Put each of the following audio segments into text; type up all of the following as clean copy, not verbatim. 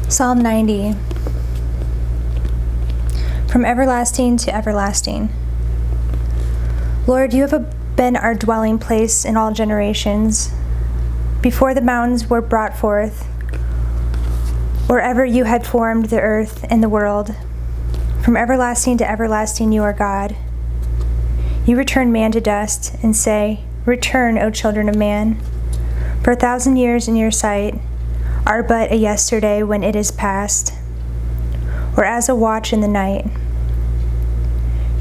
Psalm 90. From everlasting to everlasting. Lord, you have been our dwelling place in all generations. Before the mountains were brought forth, or ever you had formed the earth and the world, from everlasting to everlasting you are God. You return man to dust and say, "Return, O children of man." For 1,000 years in your sight are but a yesterday when it is past, or as a watch in the night.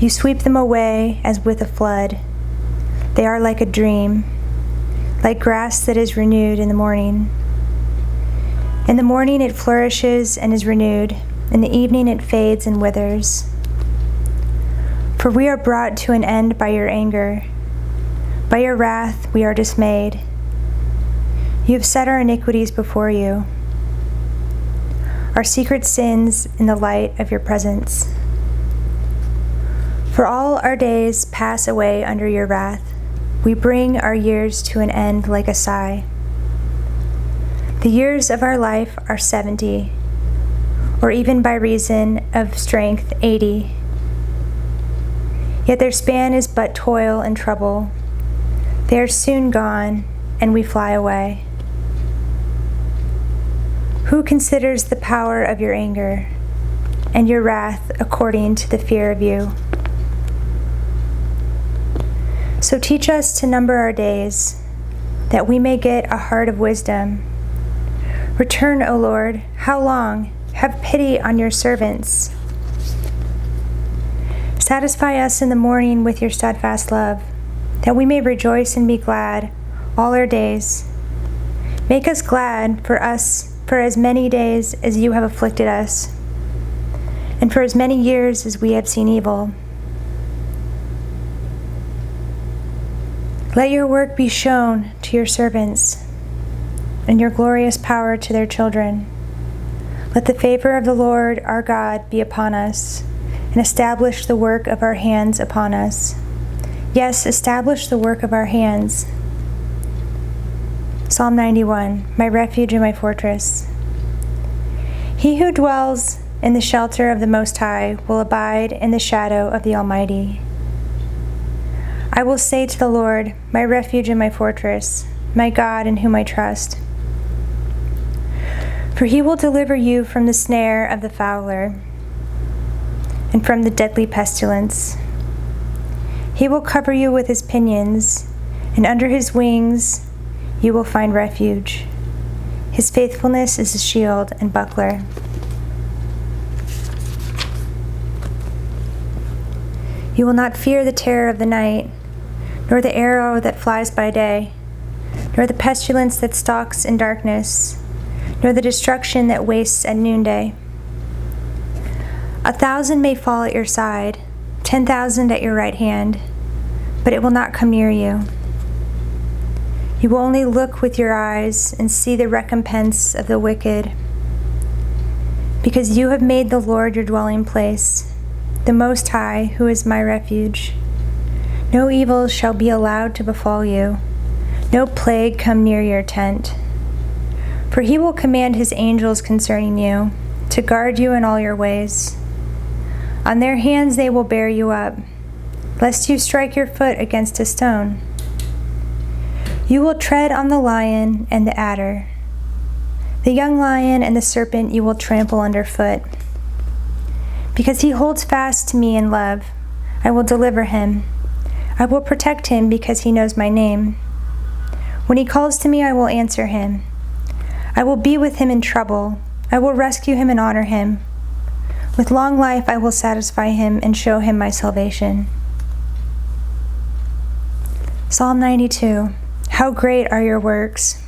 You sweep them away as with a flood. They are like a dream, like grass that is renewed in the morning. In the morning it flourishes and is renewed. In the evening it fades and withers. For we are brought to an end by your anger. By your wrath we are dismayed. You have set our iniquities before you, our secret sins in the light of your presence. For all our days pass away under your wrath. We bring our years to an end like a sigh. The years of our life are 70, or even by reason of strength 80. Yet their span is but toil and trouble. They are soon gone, and we fly away. Who considers the power of your anger and your wrath according to the fear of you? So teach us to number our days, that we may get a heart of wisdom. Return, O Lord, how long? Have pity on your servants. Satisfy us in the morning with your steadfast love, that we may rejoice and be glad all our days. Make us glad for as many days as you have afflicted us, and for as many years as we have seen evil. Let your work be shown to your servants, and your glorious power to their children. Let the favor of the Lord our God be upon us, and establish the work of our hands upon us. Yes, establish the work of our hands. Psalm 91, my refuge and my fortress. He who dwells in the shelter of the Most High will abide in the shadow of the Almighty. I will say to the Lord, my refuge and my fortress, my God in whom I trust. For he will deliver you from the snare of the fowler and from the deadly pestilence. He will cover you with his pinions, and under his wings you will find refuge. His faithfulness is a shield and buckler. You will not fear the terror of the night, nor the arrow that flies by day, nor the pestilence that stalks in darkness, nor the destruction that wastes at noonday. 1,000 may fall at your side, 10,000 at your right hand, but it will not come near you. You will only look with your eyes and see the recompense of the wicked. Because you have made the Lord your dwelling place, the Most High, who is my refuge. No evil shall be allowed to befall you, no plague come near your tent. For he will command his angels concerning you, to guard you in all your ways. On their hands they will bear you up, lest you strike your foot against a stone. You will tread on the lion and the adder. The young lion and the serpent you will trample underfoot. Because he holds fast to me in love, I will deliver him. I will protect him because he knows my name. When he calls to me, I will answer him. I will be with him in trouble. I will rescue him and honor him. With long life I will satisfy him and show him my salvation. Psalm 92. How great are your works!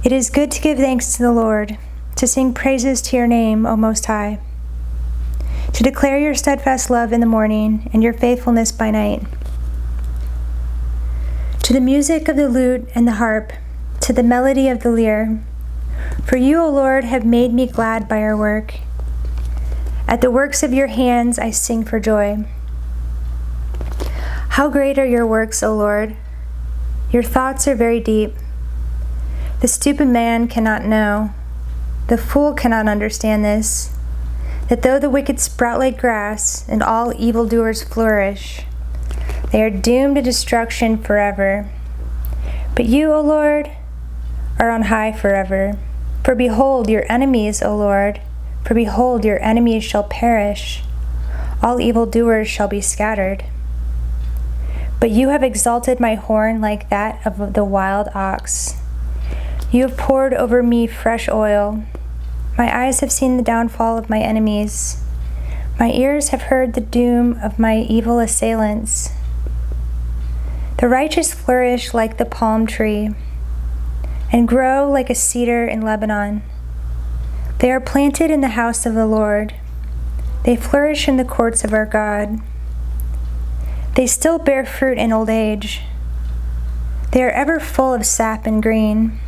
It is good to give thanks to the Lord, to sing praises to your name, O Most High, to declare your steadfast love in the morning and your faithfulness by night. To the music of the lute and the harp, to the melody of the lyre. For you, O Lord, have made me glad by your work. At the works of your hands I sing for joy. How great are your works, O Lord! Your thoughts are very deep. The stupid man cannot know. The fool cannot understand this, that though the wicked sprout like grass and all evildoers flourish, they are doomed to destruction forever. But you, O Lord, are on high forever. For behold your enemies, O Lord, for behold your enemies shall perish. All evildoers shall be scattered. But you have exalted my horn like that of the wild ox. You have poured over me fresh oil. My eyes have seen the downfall of my enemies. My ears have heard the doom of my evil assailants. The righteous flourish like the palm tree and grow like a cedar in Lebanon. They are planted in the house of the Lord. They flourish in the courts of our God. They still bear fruit in old age. They are ever full of sap and green.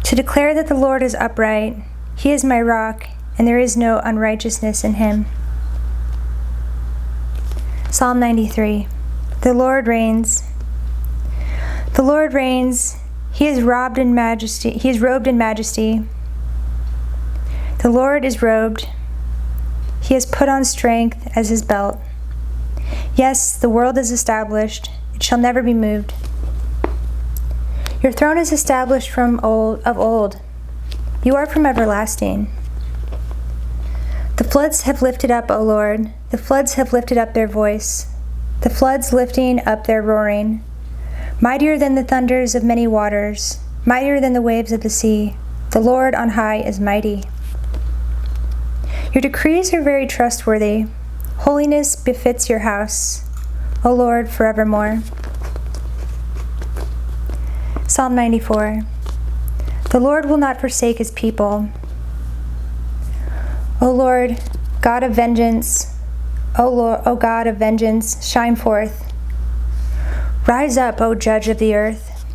To declare that the Lord is upright, He is my rock, and there is no unrighteousness in Him. Psalm 93. The Lord reigns. The Lord reigns. He is robed in majesty. He is robed in majesty. The Lord is robed. He has put on strength as His belt. Yes, the world is established. It shall never be moved. Your throne is established of old. You are from everlasting. The floods have lifted up, O Lord. The floods have lifted up their voice. The floods lifting up their roaring. Mightier than the thunders of many waters. Mightier than the waves of the sea. The Lord on high is mighty. Your decrees are very trustworthy. Holiness befits your house, O Lord, forevermore. Psalm 94. The Lord will not forsake His people. O Lord, God of vengeance, O God of vengeance, shine forth. Rise up, O Judge of the earth.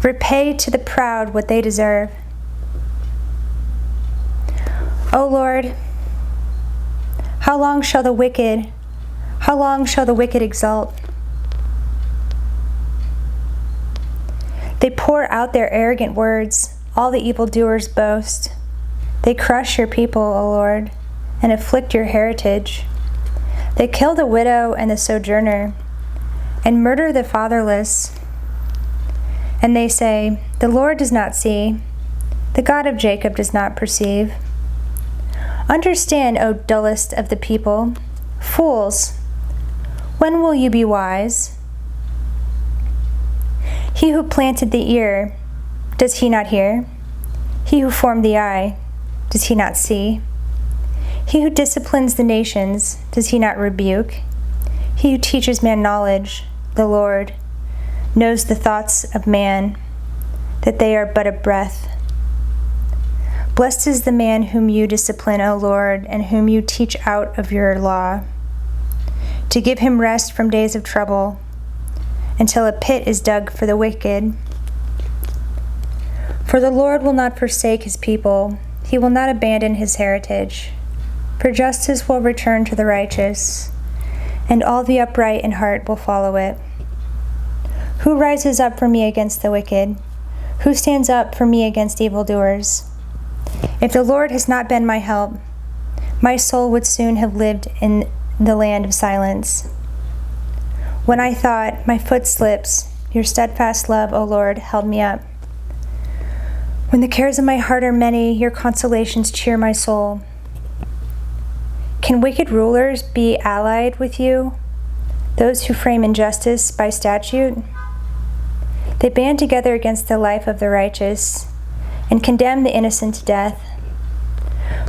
Repay to the proud what they deserve. O Lord, how long shall the wicked exult? They pour out their arrogant words. All the evildoers boast. They crush your people, O Lord, and afflict your heritage. They kill the widow and the sojourner, and murder the fatherless. And they say, the Lord does not see. The God of Jacob does not perceive. Understand, O dullest of the people. Fools, when will you be wise? He who planted the ear, does he not hear? He who formed the eye, does he not see? He who disciplines the nations, does he not rebuke? He who teaches man knowledge, the Lord, knows the thoughts of man, that they are but a breath. Blessed is the man whom you discipline, O Lord, and whom you teach out of your law, to give him rest from days of trouble, until a pit is dug for the wicked. For the Lord will not forsake His people. He will not abandon His heritage. For justice will return to the righteous, and all the upright in heart will follow it. Who rises up for me against the wicked? Who stands up for me against evildoers? If the Lord has not been my help, my soul would soon have lived in the land of silence. When I thought, my foot slips, your steadfast love, O Lord, held me up. When the cares of my heart are many, your consolations cheer my soul. Can wicked rulers be allied with you, those who frame injustice by statute? They band together against the life of the righteous and condemn the innocent to death.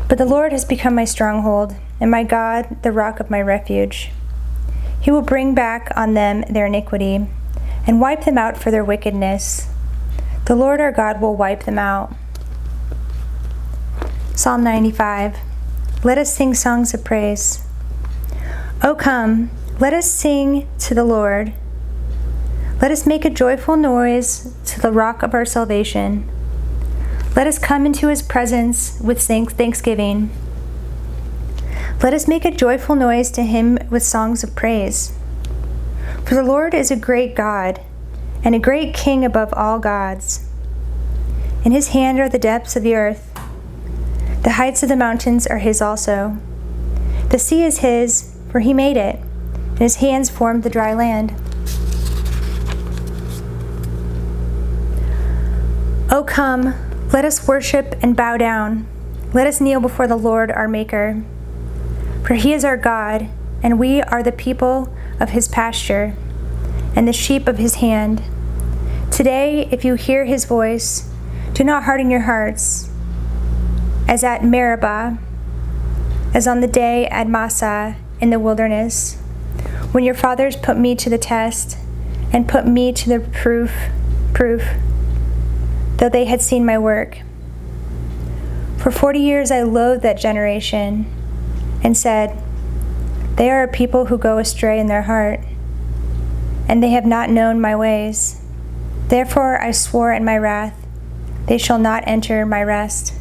But the Lord has become my stronghold, and my God, the rock of my refuge. He will bring back on them their iniquity, and wipe them out for their wickedness. The Lord our God will wipe them out. Psalm 95. Let us sing songs of praise. O come, let us sing to the Lord. Let us make a joyful noise to the rock of our salvation. Let us come into His presence with thanksgiving. Let us make a joyful noise to Him with songs of praise. For the Lord is a great God, and a great King above all gods. In his hand are the depths of the earth. The heights of the mountains are his also. The sea is his, for he made it, and his hands formed the dry land. O come, let us worship and bow down. Let us kneel before the Lord our Maker. For he is our God, and we are the people of his pasture, and the sheep of his hand. Today, if you hear his voice, do not harden your hearts, as at Meribah, as on the day at Massah in the wilderness, when your fathers put me to the test and put me to the proof, though they had seen my work. For 40 years I loathed that generation and said, they are a people who go astray in their heart, and they have not known my ways. Therefore I swore in my wrath, they shall not enter my rest.